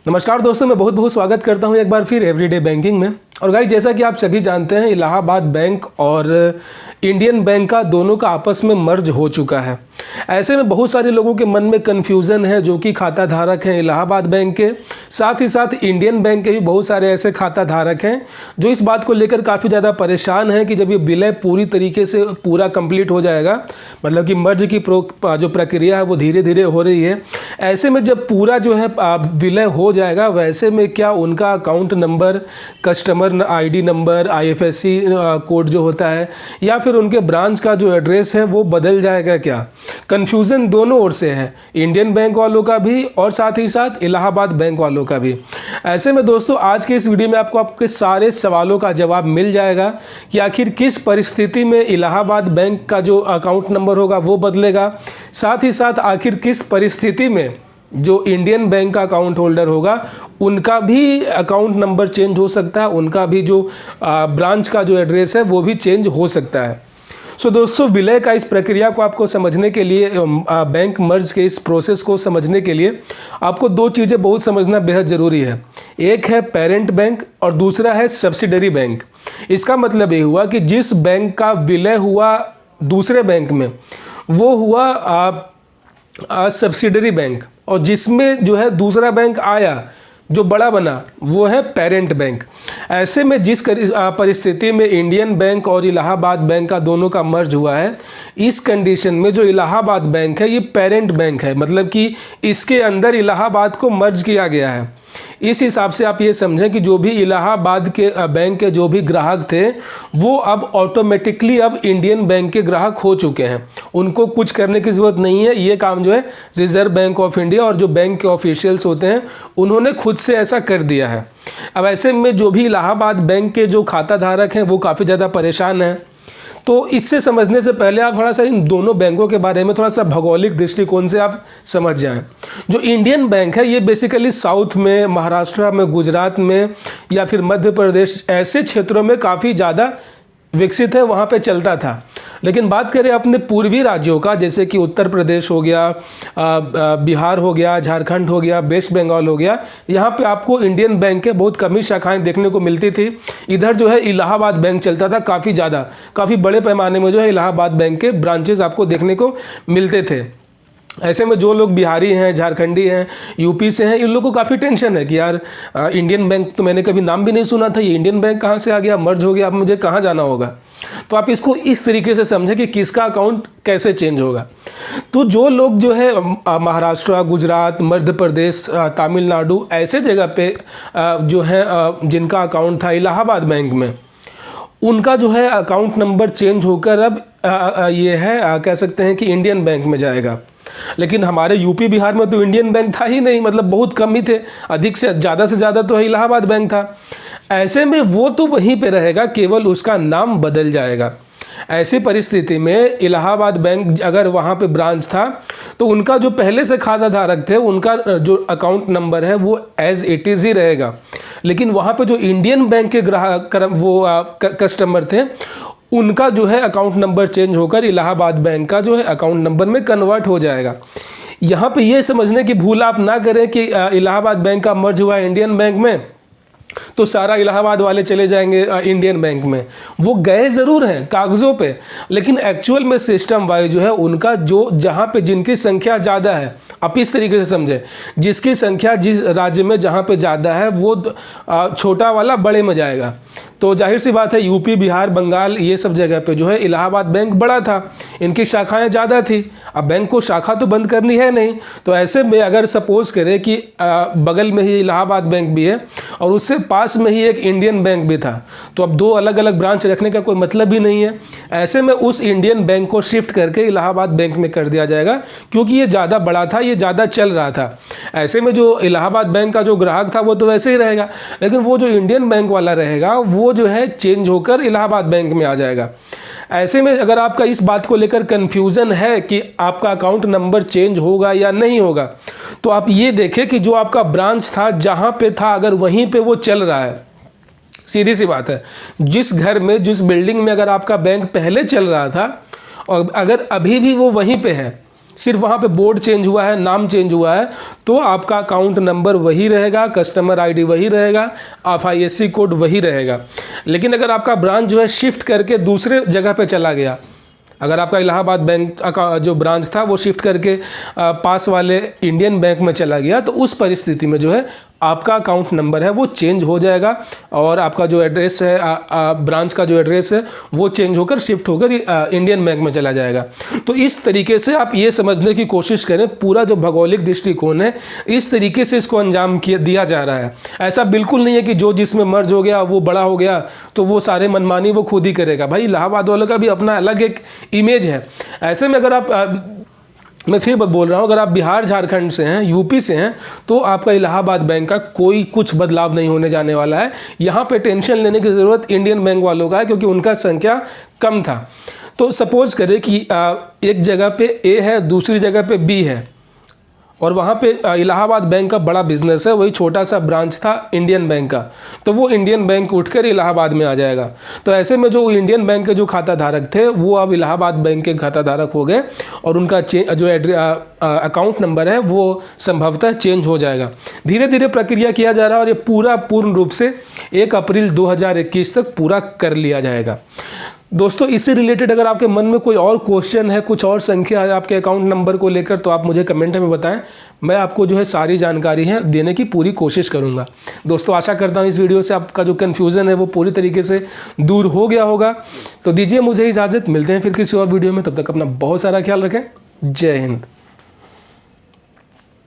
नमस्कार दोस्तों, मैं बहुत बहुत स्वागत करता हूं एक बार फिर एवरीडे बैंकिंग में। और गाइस, जैसा कि आप सभी जानते हैं, इलाहाबाद बैंक और इंडियन बैंक का दोनों का आपस में मर्ज हो चुका है। ऐसे में बहुत सारे लोगों के मन में कन्फ्यूज़न है जो कि खाता धारक हैं इलाहाबाद बैंक के, साथ ही साथ इंडियन बैंक के भी बहुत सारे ऐसे खाता धारक हैं जो इस बात को लेकर काफ़ी ज़्यादा परेशान हैं कि जब ये विलय पूरी तरीके से पूरा कंप्लीट हो जाएगा, मतलब कि मर्ज की जो प्रक्रिया है वो धीरे धीरे हो रही है। ऐसे में जब पूरा जो है विलय हो जाएगा, वैसे में क्या उनका account number, customer ID number, IFSC code जो होता है, या फिर उनके ब्रांच का जो एड्रेस है वो बदल जाएगा क्या? कन्फ्यूज़न दोनों ओर से है, इंडियन बैंक वालों का भी और साथ ही साथ इलाहाबाद बैंक वालों का भी। ऐसे में दोस्तों, आज के इस वीडियो में आपको आपके सारे सवालों का जवाब मिल जाएगा कि आखिर किस परिस्थिति में इलाहाबाद बैंक का जो अकाउंट नंबर होगा वो बदलेगा, साथ ही साथ आखिर किस परिस्थिति में जो इंडियन बैंक का अकाउंट होल्डर होगा उनका भी अकाउंट नंबर चेंज हो सकता है, उनका भी जो ब्रांच का जो एड्रेस है वो भी चेंज हो सकता है। सो दोस्तों, विलय का इस प्रक्रिया को आपको समझने के लिए, बैंक मर्ज के इस प्रोसेस को समझने के लिए आपको दो चीज़ें बहुत समझना बेहद ज़रूरी है। एक है पेरेंट बैंक और दूसरा है सब्सिडरी बैंक। इसका मतलब ये हुआ कि जिस बैंक का विलय हुआ दूसरे बैंक में वो हुआ सब्सिडरी बैंक, और जिसमें जो है दूसरा बैंक आया जो बड़ा बना वो है पेरेंट बैंक। ऐसे में जिस परिस्थिति में इंडियन बैंक और इलाहाबाद बैंक का दोनों का मर्ज हुआ है, इस कंडीशन में जो इलाहाबाद बैंक है ये पेरेंट बैंक है, मतलब कि इसके अंदर इलाहाबाद को मर्ज किया गया है। इस हिसाब से आप ये समझें कि जो भी इलाहाबाद के बैंक के जो भी ग्राहक थे वो अब ऑटोमेटिकली अब इंडियन बैंक के ग्राहक हो चुके हैं, उनको कुछ करने की ज़रूरत नहीं है। ये काम जो है रिजर्व बैंक ऑफ इंडिया और जो बैंक के ऑफिशियल्स होते हैं उन्होंने खुद से ऐसा कर दिया है। अब ऐसे में जो भी इलाहाबाद बैंक के जो खाता धारक हैं वो काफ़ी ज़्यादा परेशान हैं। तो इससे समझने से पहले आप थोड़ा सा इन दोनों बैंकों के बारे में थोड़ा सा भौगोलिक दृष्टिकोण से आप समझ जाएं। जो इंडियन बैंक है ये बेसिकली साउथ में, महाराष्ट्र में, गुजरात में या फिर मध्य प्रदेश ऐसे क्षेत्रों में काफ़ी ज़्यादा विकसित है, वहाँ पे चलता था। लेकिन बात करें अपने पूर्वी राज्यों का, जैसे कि उत्तर प्रदेश हो गया, बिहार हो गया, झारखंड हो गया, वेस्ट बंगाल हो गया, यहाँ पे आपको इंडियन बैंक के बहुत कम ही शाखाएं देखने को मिलती थी। इधर जो है इलाहाबाद बैंक चलता था काफ़ी ज़्यादा, काफ़ी बड़े पैमाने में जो है इलाहाबाद बैंक के ब्रांचेज आपको देखने को मिलते थे। ऐसे में जो लोग बिहारी हैं, झारखंडी हैं, यूपी से हैं, इन लोगों को काफ़ी टेंशन है कि यार इंडियन बैंक तो मैंने कभी नाम भी नहीं सुना था, ये इंडियन बैंक कहाँ से आ गया, मर्ज हो गया, अब मुझे कहाँ जाना होगा। तो आप इसको इस तरीके से समझें कि किसका अकाउंट कैसे चेंज होगा। तो जो लोग जो है महाराष्ट्र, गुजरात, मध्य प्रदेश, तमिलनाडु ऐसे जगह पे जो है जिनका अकाउंट था इलाहाबाद बैंक में, उनका जो है अकाउंट नंबर चेंज होकर अब ये है कह सकते हैं कि इंडियन बैंक में जाएगा। लेकिन हमारे यूपी बिहार में तो इंडियन बैंक था ही नहीं, मतलब बहुत कम ही थे, अधिक से ज़्यादा तो इलाहाबाद बैंक था। ऐसे में वो तो वहीं पे रहेगा, केवल उसका नाम बदल जाएगा। ऐसी परिस्थिति में इलाहाबाद बैंक अगर वहाँ पे ब्रांच था तो उनका जो पहले से खाता धारक थे उनका जो अकाउंट नंबर है वो एज इट इज़ ही रहेगा। लेकिन वहाँ पे जो इंडियन बैंक के ग्राहक वो कस्टमर थे उनका जो है अकाउंट नंबर चेंज होकर इलाहाबाद बैंक का जो है अकाउंट नंबर में कन्वर्ट हो जाएगा। यहाँ पे ये समझने की भूल आप ना करें कि इलाहाबाद बैंक का मर्ज हुआ इंडियन बैंक में तो सारा इलाहाबाद वाले चले जाएंगे इंडियन बैंक में। वो गए ज़रूर हैं कागज़ों पे, लेकिन एक्चुअल में सिस्टम वाइज जो है उनका जो जहाँ पे जिनकी संख्या ज़्यादा है, आप इस तरीके से समझें, जिसकी संख्या जिस राज्य में जहाँ पे ज़्यादा है वो छोटा वाला बड़े में जाएगा। तो जाहिर सी बात है यूपी, बिहार, बंगाल ये सब जगह पे जो है इलाहाबाद बैंक बड़ा था, इनकी शाखाएं ज़्यादा थी। अब बैंक को शाखा तो बंद करनी है नहीं, तो ऐसे में अगर सपोज करें कि बगल में ही इलाहाबाद बैंक भी है और उससे पास में ही एक इंडियन बैंक भी था, तो अब दो अलग अलग ब्रांच रखने का कोई मतलब ही नहीं है। ऐसे में उस इंडियन बैंक को शिफ्ट करके इलाहाबाद बैंक में कर दिया जाएगा, क्योंकि ये ज़्यादा बड़ा था, ये ज़्यादा चल रहा था। ऐसे में जो इलाहाबाद बैंक का जो ग्राहक था वो तो वैसे ही रहेगा, लेकिन वो जो इंडियन बैंक वाला रहेगा वो जो है चेंज होकर इलाहाबाद बैंक में आ जाएगा। ऐसे में अगर आपका इस बात को लेकर कन्फ्यूज़न है कि आपका अकाउंट नंबर चेंज होगा या नहीं होगा, तो आप ये देखें कि जो आपका ब्रांच था जहाँ पे था अगर वहीं पे वो चल रहा है, सीधी सी बात है, जिस घर में, जिस बिल्डिंग में अगर आपका बैंक पहले चल रहा था और अगर अभी भी वो वहीं पे है सिर्फ वहाँ पे बोर्ड चेंज हुआ है, नाम चेंज हुआ है, तो आपका अकाउंट नंबर वही रहेगा, कस्टमर आईडी वही रहेगा, IFSC कोड वही रहेगा। लेकिन अगर आपका ब्रांच जो है शिफ्ट करके दूसरे जगह पे चला गया, अगर आपका इलाहाबाद बैंक जो ब्रांच था वो शिफ्ट करके पास वाले इंडियन बैंक में चला गया, तो उस परिस्थिति में जो है आपका अकाउंट नंबर है वो चेंज हो जाएगा और आपका जो एड्रेस है ब्रांच का जो एड्रेस है वो चेंज होकर शिफ्ट होकर इंडियन बैंक में चला जाएगा। तो इस तरीके से आप ये समझने की कोशिश करें, पूरा जो भौगोलिक दृष्टिकोण है इस तरीके से इसको अंजाम दिया जा रहा है। ऐसा बिल्कुल नहीं है कि जो जिसमें मर्ज हो गया वो बड़ा हो गया तो वो सारे मनमानी वो खुद ही करेगा। भाई इलाहाबाद वालों का भी अपना अलग एक इमेज है। ऐसे में अगर आप मैं फिर बोल रहा हूँ, अगर आप बिहार झारखंड से हैं, यूपी से हैं, तो आपका इलाहाबाद बैंक का कोई कुछ बदलाव नहीं होने जाने वाला है। यहाँ पे टेंशन लेने की ज़रूरत इंडियन बैंक वालों का है, क्योंकि उनका संख्या कम था। तो सपोज करें कि एक जगह पे ए है, दूसरी जगह पे बी है, और वहाँ पे इलाहाबाद बैंक का बड़ा बिजनेस है, वही छोटा सा ब्रांच था इंडियन बैंक का, तो वो इंडियन बैंक उठकर इलाहाबाद में आ जाएगा। तो ऐसे में जो इंडियन बैंक के जो खाता धारक थे वो अब इलाहाबाद बैंक के खाता धारक हो गए और उनका जो अकाउंट नंबर है वो संभवतः चेंज हो जाएगा। धीरे धीरे प्रक्रिया किया जा रहा है और ये पूरा पूर्ण रूप से 1 अप्रैल 2021 तक पूरा कर लिया जाएगा। दोस्तों इससे रिलेटेड अगर आपके मन में कोई और क्वेश्चन है, कुछ और संख्या है आपके अकाउंट नंबर को लेकर, तो आप मुझे कमेंट में बताएं। मैं आपको जो है सारी जानकारी है देने की पूरी कोशिश करूंगा। दोस्तों आशा करता हूं इस वीडियो से आपका जो कन्फ्यूज़न है वो पूरी तरीके से दूर हो गया होगा। तो दीजिए मुझे इजाज़त, मिलते हैं फिर किसी और वीडियो में। तब तक अपना बहुत सारा ख्याल रखें। जय हिंद।